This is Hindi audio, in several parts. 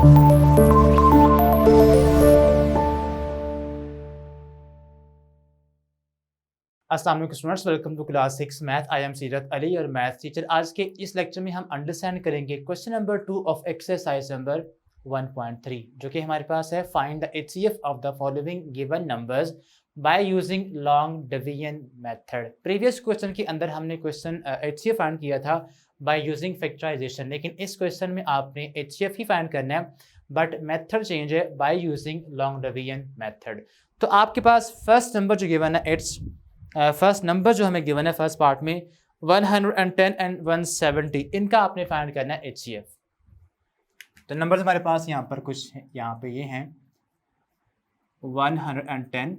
अस्सलाम वालेकुम students, welcome to class 6 math. I am Seerat Ali और मैथ टीचर। आज के इस लेक्चर में हम अंडरस्टैंड करेंगे question number 2 of exercise number 1.3, जो कि हमारे पास है find the HCF of the following given numbers by using long division method. Previous question के अंदर हमने क्वेश्चन एचसीएफ फाइंड किया था बाय यूजिंग फैक्टराइजेशन, लेकिन इस क्वेश्चन में आपने एचसीएफ ही फाइंड करना है, बट मेथड चेंज है by using long division method. तो आपके पास फर्स्ट नंबर जो गिवन है फर्स्ट नंबर जो हमें गिवन है फर्स्ट पार्ट में 110 एंड 170, इनका आपने फाइंड करना है एचसीएफ। तो नंबर्स हमारे पास यहाँ पर कुछ यहाँ पे ये हैं 110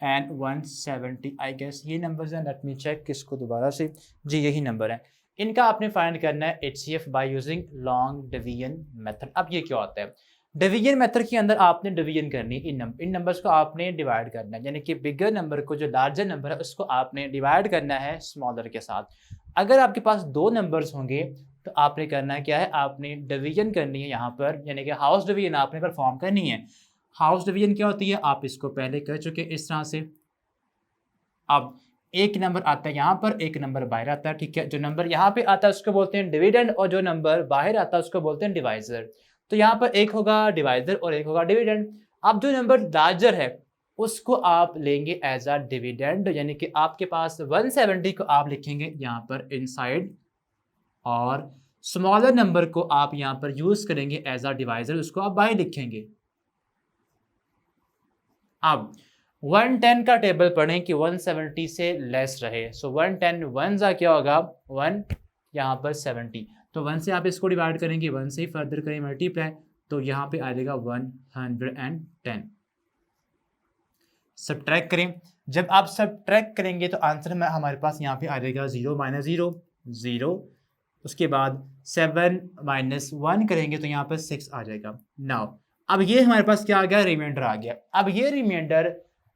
एंड 170, आई गेस ये नंबर्स हैं। लेट मी चेक किसको दोबारा से, जी यही नंबर है। इनका आपने फाइंड करना है HCF by using long division method. अब ये क्या होता है? डिवीजन मेथड के अंदर आपने डिवीजन करनी है, इन नंबर्स को आपने डिवाइड करना है, यानी कि बिगर नंबर को, जो लार्जर नंबर है उसको आपने डिवाइड करना है स्मॉलर के साथ। अगर आपके पास दो नंबर्स होंगे तो आपने करना क्या है, आपने डिवीजन करनी है यहाँ पर, यानी कि हाउस डिवीजन आपने परफॉर्म करनी है। हाउस डिवीजन क्या होती है, आप इसको पहले कर चुके इस तरह से। अब एक नंबर आता है यहाँ पर, एक नंबर बाहर आता है, ठीक है। जो नंबर यहाँ पे आता है उसको बोलते हैं डिविडेंड, और जो नंबर बाहर आता है उसको बोलते हैं डिवाइजर। तो यहाँ पर एक होगा डिवाइजर और एक होगा डिविडेंड। अब जो नंबर लार्जर है उसको आप लेंगे एज अ डिविडेंड, यानी कि आपके पास 170 को आप लिखेंगे यहाँ पर इनसाइड, और स्मॉलर नंबर को आप यहाँ पर यूज करेंगे एज अ डिवाइजर, उसको आप बाहर लिखेंगे। अब 110 का टेबल पढ़ें कि 170 से लेस रहे। सो 110 1 जा क्या होगा 1, यहाँ पर 70, तो 1 से आप इसको डिवाइड करेंगे, 1 से ही फर्दर करें मल्टीप्लाई, तो यहाँ पे आ जाएगा 110। सब्ट्रैक्ट करें, जब आप सब्ट्रैक्ट करेंगे तो आंसर में हमारे पास यहाँ पे आ जाएगा 0 - 0 0। उसके बाद 7 - 1 करेंगे तो यहाँ पर 6 आ जाएगा। नाउ अब ये हमारे पास क्या आ गया, रिमाइंडर आ गया। अब ये रिमाइंडर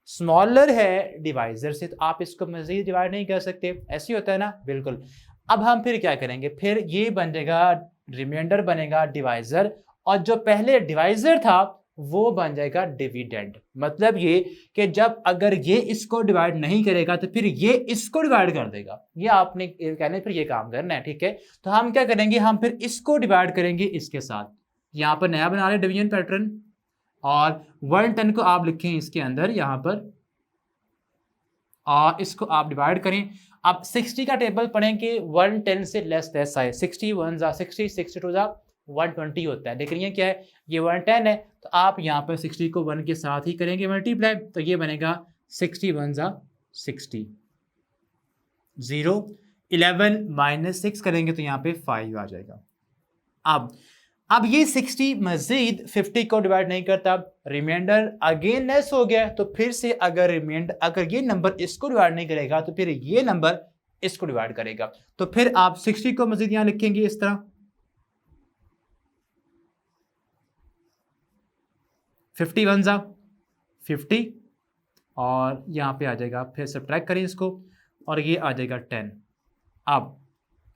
स्मॉलर है डिवाइजर से, तो आप इसको मजीद डिवाइड नहीं कर सकते, ऐसे होता है ना, बिल्कुल। अब हम फिर क्या करेंगे, फिर ये बन जाएगा रिमाइंडर बनेगा डिवाइजर, और जो पहले डिवाइजर था वो बन जाएगा डिविडेंड। मतलब ये कि जब अगर ये इसको डिवाइड नहीं करेगा तो फिर ये इसको डिवाइड कर देगा। ये आपने कहने फिर ये काम करना है, ठीक है। तो हम क्या करेंगे, हम फिर इसको डिवाइड करेंगे इसके साथ। यहाँ पर नया बना रहे डिवीजन पैटर्न, और 110 को आप लिखें इसके अंदर यहाँ पर, और इसको आप डिवाइड करें। अब 60 का टेबल पढ़ें कि 110 से लेस आए। 60 1 जा 60, 62 जा 120 होता है, लेकिन ये क्या है, ये 110 है, तो आप यहाँ पर 60 को 1 के साथ ही करेंगे मल्टीप्लाई, तो ये बनेगा 60 1 जा 60, 0 11 - 6 करेंगे तो यहाँ पे 5 आ जाएगा। अब ये 60 मजीद 50 को डिवाइड नहीं करता, रिमाइंडर अगेन लेस हो गया, तो फिर से अगर ये नंबर इसको डिवाइड नहीं करेगा तो फिर ये नंबर इसको डिवाइड करेगा। तो फिर आप 60 को मजीद यहां लिखेंगे इस तरह, 50 1 जा 50, और यहाँ पे आ जाएगा, फिर सब्ट्रैक्ट करें इसको, और ये आ जाएगा 10। अब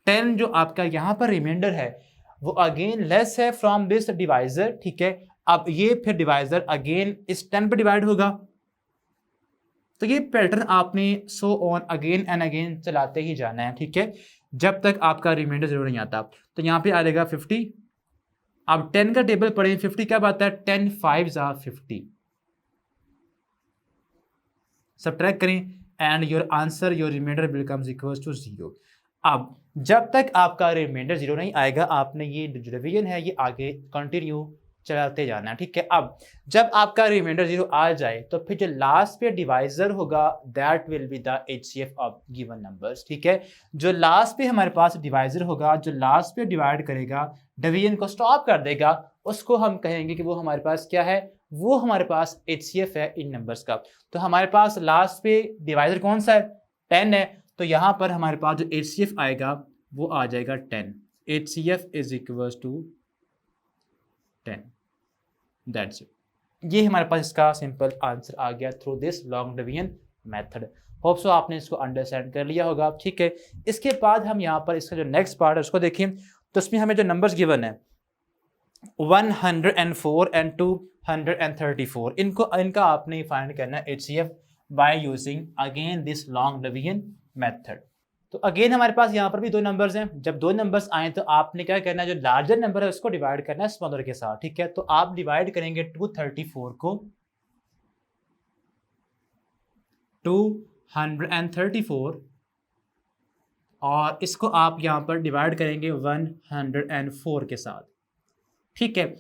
10 जो आपका यहाँ पर रिमाइंडर है वो अगेन लेस है फ्रॉम दिस डिवाइजर, ठीक है। अब ये फिर डिवाइजर अगेन इस 10 पे डिवाइड होगा, तो ये पैटर्न आपने so on again and again चलाते ही जाना है, ठीक है, जब तक आपका रिमाइंडर जरूर नहीं आता। तो यहाँ पे आ जाएगा 50। अब 10 का टेबल पढ़ें, 50 कब आता है, 10 5 जा 50, सब्ट्रैक्ट करें, and your answer, your remainder becomes equals to 0। अब जब तक आपका रिमाइंडर 0 नहीं आएगा, आपने ये डिवीजन है ये आगे कंटिन्यू चलाते जाना है, ठीक है। अब जब आपका रिमाइंडर 0 आ जाए तो फिर जो लास्ट पे डिवाइजर होगा that will be the HCF of given numbers, ठीक है। जो लास्ट पे हमारे पास डिवाइजर होगा, जो लास्ट पे डिवाइड करेगा, डिवीजन को स्टॉप कर देगा, उसको हम कहेंगे कि वो हमारे पास क्या है, वो हमारे पास एचसीएफ है इन नंबर्स का। तो हमारे पास लास्ट पे डिवाइजर कौन सा है, 10 है, तो यहाँ पर हमारे पास जो एचसीएफ आएगा वो आ जाएगा 10। HCF is equals to 10, that's it. ये हमारे पास इसका सिंपल आंसर आ गया through this long division method. Hope so आपने इसको अंडरस्टैंड कर लिया होगा, ठीक है। इसके बाद हम यहाँ पर इसका जो नेक्स्ट पार्ट है उसको देखें, तो इसमें हमें जो नंबर्स गिवन है 104 एंड 234, इनका आपने फाइंड करना है HCF by using again this long division method. तो अगेन हमारे पास यहाँ पर भी दो नंबर्स हैं। जब दो नंबर्स आए तो आपने क्या करना है, जो लार्जर नंबर है उसको डिवाइड करना है स्मॉलर के साथ, ठीक है। तो आप डिवाइड करेंगे 234 को 234 और इसको आप यहाँ पर डिवाइड करेंगे 104 के साथ, ठीक है।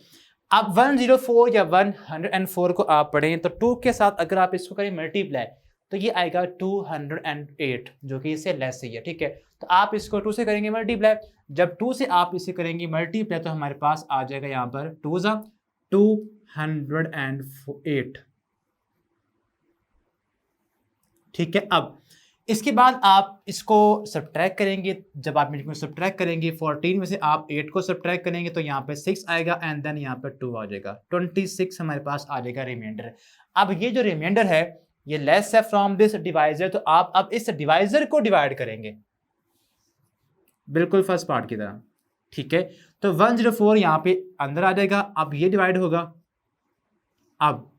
अब 104 या 104 को आप पढ़ें तो 2 के साथ अगर आप इसको करें मल्टीप्लाई तो ये आएगा 208 जो कि इससे लेस ही है, ठीक है। तो आप इसको 2 से करेंगे मल्टीप्लाई, जब 2 से आप इसे करेंगे मल्टीप्लाई तो हमारे पास आ जाएगा यहाँ पर 208, ठीक है। अब इसके बाद आप इसको सब्ट्रैक्ट करेंगे, जब आप इसको सब्ट्रैक्ट करेंगे 14 में से आप 8 को सब्ट्रैक्ट करेंगे तो यहाँ पे 6 आएगा एंड देन यहाँ पर 2 आ जाएगा, 26 हमारे पास आ जाएगा रिमाइंडर। अब ये जो रिमाइंडर है ये लेस है फ्रॉम दिस डिवाइजर, तो आप अब इस डिवाइजर को डिवाइड करेंगे बिल्कुल फर्स्ट पार्ट की तरह, ठीक है। तो 104 यहाँ पे अंदर आ जाएगा, अब ये डिवाइड होगा। अब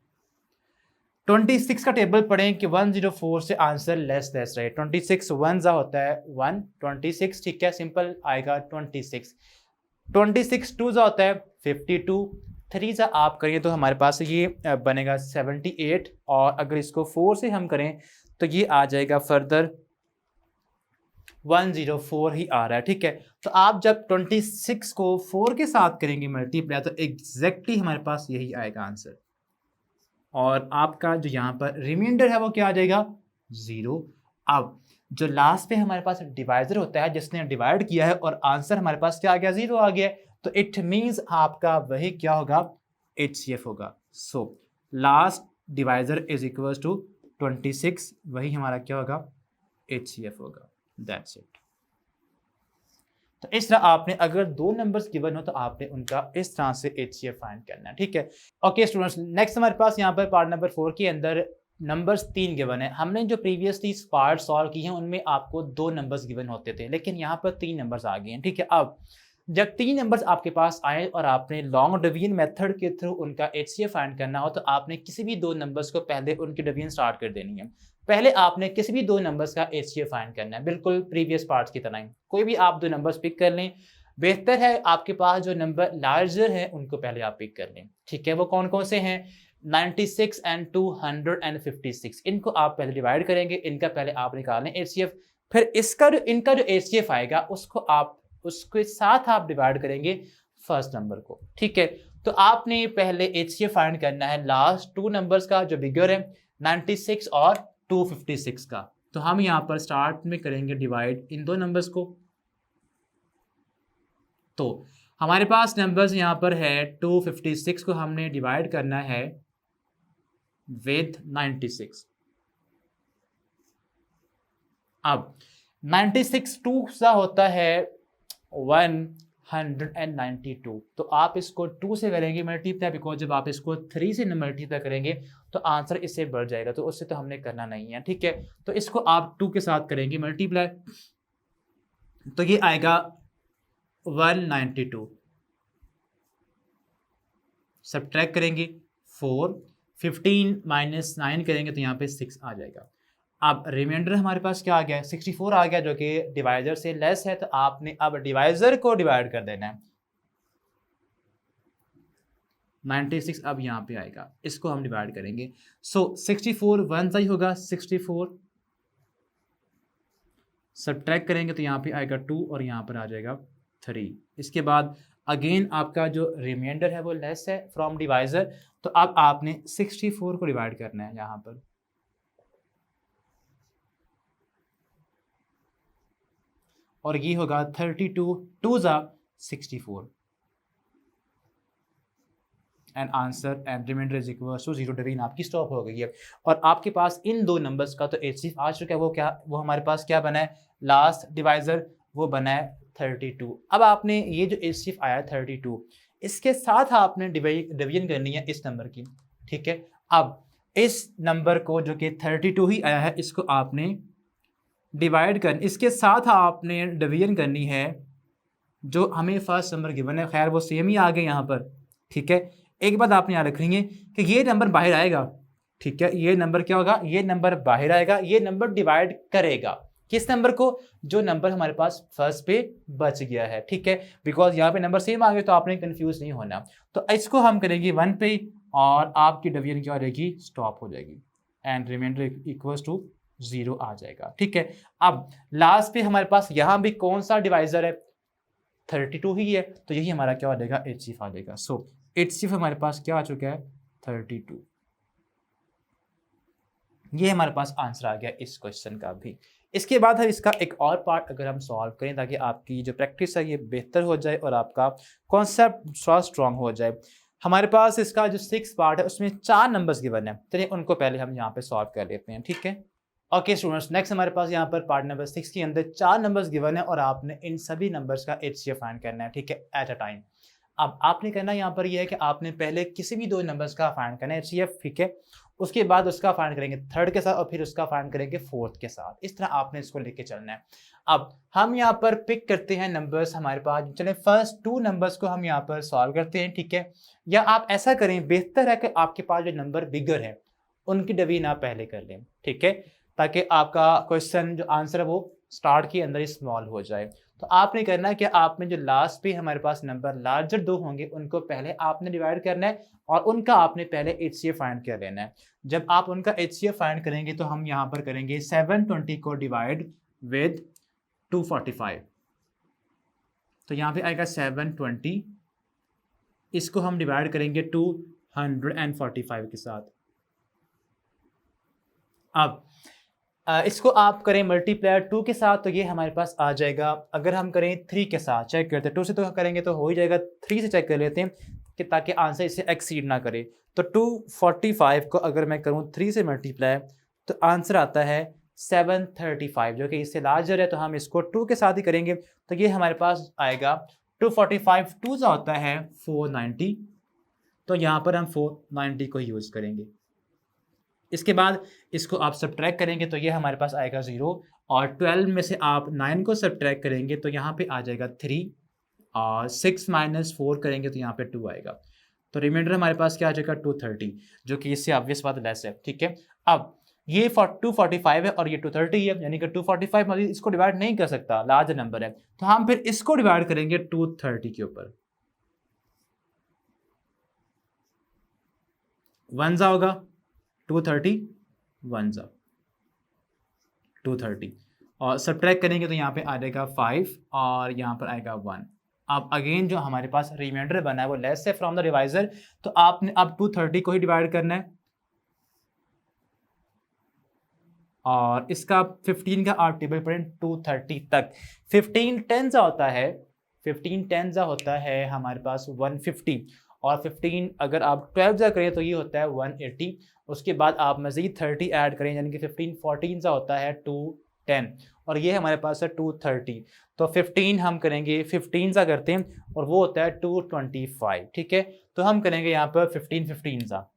26 का टेबल पढ़ें कि 104 से आंसर लेस रहे। 26 वन जा होता है 1, 26, ठीक है, सिंपल आएगा 26। 26 टू जा होता है 52, 3 जा आप करेंगे तो हमारे पास ये बनेगा 78 और अगर इसको 4 से हम करें तो ये आ जाएगा फर्दर 104 ही आ रहा है, ठीक है। तो आप जब 26 को 4 के साथ करेंगे मल्टीप्लाई तो एग्जैक्टली हमारे पास यही आएगा आंसर और आपका जो यहाँ पर रिमाइंडर है वो क्या आ जाएगा 0। अब जो लास्ट पे हमारे पास डिवाइजर होता है जिसने डिवाइड किया है और आंसर हमारे पास क्या आ गया 0 आ गया, तो इट मींस आपका वही क्या होगा HCF होगा। So last divisor is equal to 26, वही हमारा क्या होगा HCF होगा। That's it. तो इस तरह आपने अगर दो नंबर्स गिवन हो तो आपने उनका इस तरह से HCF फाइंड करना है, ठीक है। ओके स्टूडेंट्स, नेक्स्ट हमारे पास यहाँ पर पार्ट नंबर 4 के अंदर नंबर्स 3 गिवन है। हमने जो प्रीवियसली पार्ट सॉल्व किए हैं उनमें आपको 2 नंबर्स गिवन होते थे, लेकिन यहाँ पर 3 नंबर्स आ गए हैं, ठीक है। अब जब 3 नंबर्स आपके पास आए और आपने लॉन्ग डिवीजन मेथड के थ्रू उनका HCF फाइंड करना हो तो आपने किसी भी 2 नंबर्स को पहले उनकी डिवीजन स्टार्ट कर देनी है। पहले आपने किसी भी 2 नंबर्स का HCF फाइंड करना है, बिल्कुल प्रीवियस पार्ट्स की तरह ही। कोई भी आप 2 नंबर्स पिक कर लें, बेहतर है आपके पास जो नंबर लार्जर है उनको पहले आप पिक कर लें, ठीक है। वो कौन कौन से हैं, 96 एंड 256, इनको आप पहले डिवाइड करेंगे, इनका पहले आप निकाल लें HCF, फिर इनका जो HCF आएगा उसके साथ आप डिवाइड करेंगे फर्स्ट नंबर को, ठीक है। तो आपने पहले HCF फाइंड करना है लास्ट 2 नंबर्स का जो बिगर है 96 और 256 का। तो हम यहाँ पर स्टार्ट में करेंगे डिवाइड इन 2 नंबर्स को। तो हमारे पास नंबर्स यहाँ पर है 256 को हमने डिवाइड करना है विद 96। अब 96 2 सा होता है 192, तो आप इसको 2 से करेंगे मल्टीप्लाई, बिकॉज जब आप इसको 3 से मल्टीप्लाई करेंगे तो आंसर इससे बढ़ जाएगा, तो उससे तो हमने करना नहीं है, ठीक है। तो इसको आप 2 के साथ करेंगे मल्टीप्लाई तो ये आएगा 192, सब्ट्रैक्ट करेंगे 4, 15 माइनस 9 करेंगे तो यहाँ पे 6 आ जाएगा। अब रिमाइंडर हमारे पास क्या आ गया, 64 आ गया, जो कि डिवाइजर से लेस है, तो आपने अब डिवाइजर को डिवाइड कर देना है। 96 अब यहाँ पे आएगा, इसको हम डिवाइड करेंगे। सो 64 वन सा ही होगा 64, सब्ट्रैक्ट करेंगे तो यहाँ पे आएगा 2 और यहाँ पर आ जाएगा 3। इसके बाद अगेन आपका जो रिमाइंडर है वो लेस है फ्रॉम डिवाइजर, तो अब आपने 64 को डिवाइड करना है यहाँ पर। और ये होगा 32 2 ज़ा 64 and answer and remainder is equal to 0। Division आपकी स्टॉप हो गई है और आपके पास इन 2 नंबर्स का तो HCF आ चुका है। वो हमारे पास क्या बना है, लास्ट डिवाइजर वो बना है 32। अब आपने ये जो HCF आया 32, इसके साथ आपने डिवीजन करनी है इस नंबर की, ठीक है। अब इस नंबर को जो कि 32 ही आया है इसको आपने डिवाइड इसके साथ आपने डिवीजन करनी है जो हमें फर्स्ट नंबर गिवन है, खैर वो सेम ही आ गए यहाँ पर, ठीक है। एक बात आपने याद रखेंगे कि ये नंबर बाहर आएगा, ठीक है, ये नंबर क्या होगा, ये नंबर बाहर आएगा, ये नंबर डिवाइड करेगा किस नंबर को, जो नंबर हमारे पास फर्स्ट पे बच गया है, ठीक है। बिकॉज यहाँ पे नंबर सेम आ गए तो आपने कंफ्यूज नहीं होना। तो इसको हम करेंगे 1 पे और आपकी डिवीजन क्या हो जाएगी, स्टॉप हो जाएगी एंड रिमाइंडर इक्वल्स टू 0 आ जाएगा, ठीक है। अब लास्ट पे हमारे पास यहाँ भी कौन सा डिवाइजर है, 32 ही है, तो यही हमारा क्या हो जाएगा, HCF आ जाएगा। सो HCF हमारे पास क्या आ चुका है, 32। ये हमारे पास आंसर आ गया इस क्वेश्चन का भी। इसके बाद हम इसका एक और पार्ट अगर हम सॉल्व करें ताकि आपकी जो प्रैक्टिस है ये बेहतर हो जाए और आपका कॉन्सेप्ट थोड़ा स्ट्रॉन्ग हो जाए। हमारे पास इसका जो 6 पार्ट है उसमें 4 नंबर्स गिवन है, चलिए उनको पहले हम यहाँ पे सॉल्व कर लेते हैं, ठीक है। ओके स्टूडेंट्स, नेक्स्ट हमारे पास यहाँ पर पार्ट नंबर 6 के अंदर 4 नंबर्स गिवन है और आपने इन सभी नंबर्स का HCF फाइंड करना है, ठीक है, एट अ टाइम। अब आपने करना यहाँ पर यह है कि आपने पहले किसी भी 2 नंबर्स का फाइंड करना है HCF, ठीक है, उसके बाद उसका फाइंड करेंगे थर्ड के साथ और फिर उसका फाइंड करेंगे फोर्थ के साथ, इस तरह आपने इसको लेके चलना है। अब हम यहाँ पर पिक करते हैं नंबर्स हमारे पास, चले फर्स्ट 2 नंबर्स को हम यहाँ पर सॉल्व करते हैं, ठीक है। या आप ऐसा करें, बेहतर है कि आपके पास जो नंबर बिगर है उनकी डिवीजन आप पहले कर लें, ठीक है, ताकि आपका क्वेश्चन जो आंसर है वो स्टार्ट के अंदर ही स्मॉल हो जाए। तो आपने करना है कि आपने जो लास्ट पे हमारे पास नंबर लार्जर 2 होंगे उनको पहले आपने डिवाइड करना है और उनका आपने पहले HCF फाइंड कर लेना है। जब आप उनका HCF फाइंड करेंगे तो हम यहाँ पर करेंगे 720 को डिवाइड विद 245, तो यहाँ पे आएगा 720, इसको हम डिवाइड करेंगे 245 के साथ। अब इसको आप करें मल्टीप्लायर 2 के साथ तो ये हमारे पास आ जाएगा। अगर हम करें 3 के साथ, चेक करते हैं, 2 से तो करेंगे तो हो ही जाएगा, 3 से चेक कर लेते हैं कि ताकि आंसर इससे एक्सीड ना करे। तो 245 को अगर मैं करूँ 3 से मल्टीप्लाई तो आंसर आता है 735, जो कि इससे लार्जर है, तो हम इसको 2 के साथ ही करेंगे तो ये हमारे पास आएगा 245 2 सा होता है 490, तो यहाँ पर हम 490 को यूज़ करेंगे। इसके बाद इसको आप सब्ट्रैक्ट करेंगे तो ये हमारे पास आएगा 0 और 12 में से आप 9 को सब्ट्रैक्ट करेंगे तो यहाँ पे आ जाएगा 3 और 6 माइनस 4 करेंगे तो यहाँ पे 2 आएगा, तो रिमाइंडर हमारे पास क्या आ जाएगा 230, जो कि इससे ऑब्वियस बात लेस है, ठीक है। अब ये 245 है और ये 230 है, यानी कि 245 मतलब इसको डिवाइड नहीं कर सकता, लार्ज नंबर है, तो हम फिर इसको डिवाइड करेंगे 230 के ऊपर, 1 जा होगा 230 1 जा 230 और सब्ट्रैक्ट करेंगे तो यहाँ पे आ जाएगा 5 और यहाँ पर आएगा 1। अब अगेन जो हमारे पास रिमाइंडर बना है वो लेस है फ्रॉम द डिवाइजर, तो आपने अब 230 को ही डिवाइड करना है और इसका 15 का आप टेबल पढ़ें 230 तक। 15 10 होता है, 15 10 होता है हमारे पास 150 और 15 अगर आप 12 जा करें तो ये होता है 180, उसके बाद आप मज़ीद 30 ऐड करें यानी कि 15 14 सा होता है 210 और ये हमारे पास है 230, तो 15 हम करेंगे 15 सा करते हैं और वो होता है 225, ठीक है। तो हम करेंगे यहाँ पर 15 15 सा,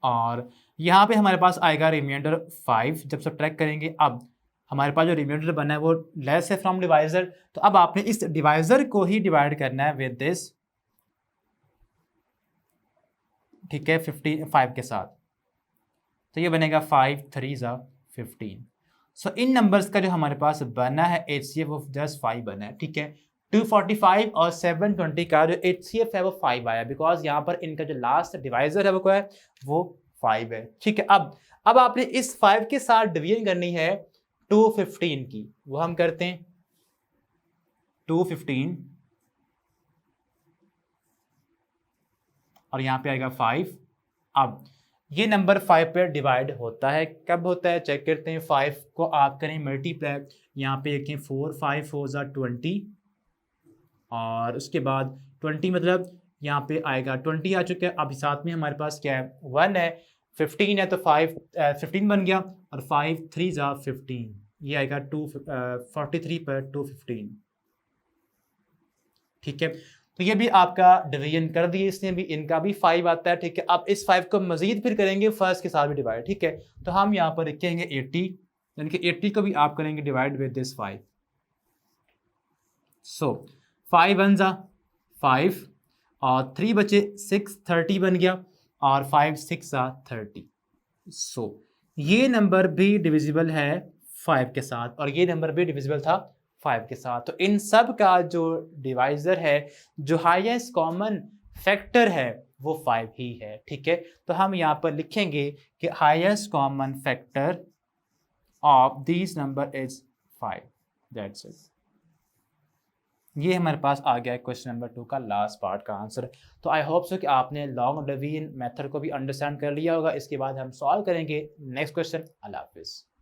और यहाँ पे हमारे पास आएगा रिमाइंडर 5 जब सब्ट्रैक्ट करेंगे। अब हमारे पास जो रिमाइंडर बना है वो लेस है फ्रॉम डिवाइजर, तो अब आपने इस डिवाइजर को ही डिवाइड करना है विद दिस, ठीक है, 55 के साथ, तो ये बनेगा 5 3 ज़ा 15। सो इन नंबर्स का जो हमारे पास बना है HCF ऑफ जस्ट 5 बना है, ठीक है। 245 और 720 का जो HCF है वो 5 आया बिकॉज यहाँ पर इनका जो लास्ट डिवाइजर है वो क्या है, वो 5 है, ठीक है। अब आपने इस 5 के साथ डिवीजन करनी है 215 की, वो हम करते हैं 215 और यहाँ पे आएगा 5। अब ये नंबर 5 पे डिवाइड होता है, कब होता है चेक करते हैं। 5 को आप करें मल्टीप्लाई, यहाँ पे लिखें 4 5 4 ज़ा 20 और उसके बाद 20 मतलब यहाँ पे आएगा 20 आ चुका है। अब साथ में हमारे पास क्या है 1 है, 15 है तो 15 बन गया और 5 3 ज़ा 15, ये आएगा 243 पर 215, ठीक है। तो ये भी आपका डिवीजन कर दिए इसने भी, इनका भी 5 आता है, ठीक है। अब इस 5 को मजीद फिर करेंगे फर्स्ट के साथ भी डिवाइड, ठीक है। तो हम यहाँ पर लिखेंगे 80 यानी कि 80 को भी आप करेंगे divide with this 5। So 5 one ज़ा 5 और 3 बचे 6, 30 बन गया और 5 6 ज़ा 30। सो ये नंबर भी डिविजिबल है 5 के साथ और ये नंबर भी डिविजिबल था 5 के साथ। तो इन सब का जो डिवाइज़र है, जो हाईएस्ट कॉमन फैक्टर है, वो 5 ही है। ठीक है, तो हम यहाँ पर लिखेंगे कि highest common factor of this number is 5। That's it. ये हमारे पास आ गया है क्वेश्चन नंबर 2 का लास्ट पार्ट का आंसर। तो आई होप सो कि आपने लॉन्ग डिवीजन मेथड को भी अंडरस्टैंड कर लिया होगा। इसके बाद हम सॉल्व करेंगे नेक्स्ट क्वेश्चन। अल्लाह हाफिज़।